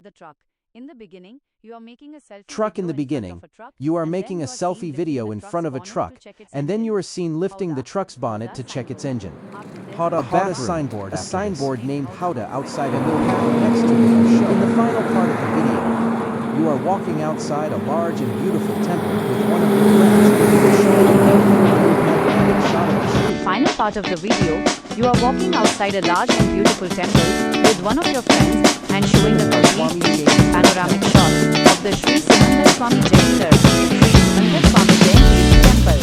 The truck. In the beginning, you are making a selfie Truck in video the in front beginning, of a truck, you are and then making you a are seen selfie lifting video the in truck's front of a bonnet to truck, check its and then you engine. are seen lifting the Howda, truck's bonnet Howda to check its signboard. engine. After this, A bathroom. signboard, a After this, signboard name named Howda Howda outside a notepad next to it. In the final part of the video, you are walking outside a large and beautiful temple with one of your friends, showing a panoramic shot of the street. Final part of the video, you are walking outside a large and beautiful temple with one of your friends and showing a complete panoramic shot of the Sri Simandar Swami Jain Church, Sri Simandar Swami Jain Temple.